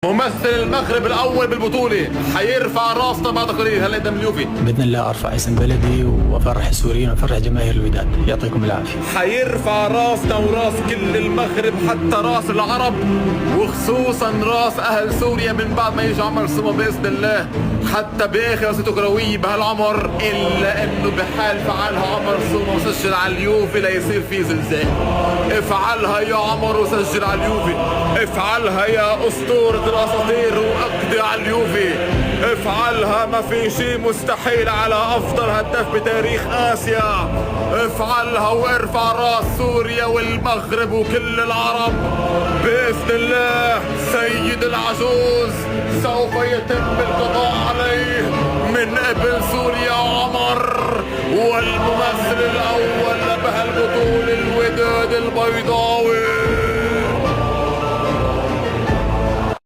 ممثل المغرب الاول بالبطوله حيرفع راسنا بعد قليل. هلا قدام اليوفي باذن الله ارفع اسم بلدي وافرح السوريين وافرح جماهير الوداد. يعطيكم العافيه. حيرفع راسنا وراس كل المغرب، حتى راس العرب، وخصوصا راس اهل سوريا من بعد ما يجي عمر سومه باذن الله. حتى باخر مسيرته كرويه بهالعمر، الا انه بحال فعلها عمر سومه وسجل على اليوفي ليصير في زلزال. افعلها يا عمر وسجل على اليوفي، افعلها يا اسطوره الاساطير واقضي على اليوفي، افعلها. ما في شيء مستحيل على افضل هداف بتاريخ اسيا. افعلها وارفع راس سوريا والمغرب وكل العرب باذن الله. سيد العجوز سوف يتم القضاء عليه من ابن سوريا عمر، والممثل الاول بهالبطولة الوداد البيضاوي.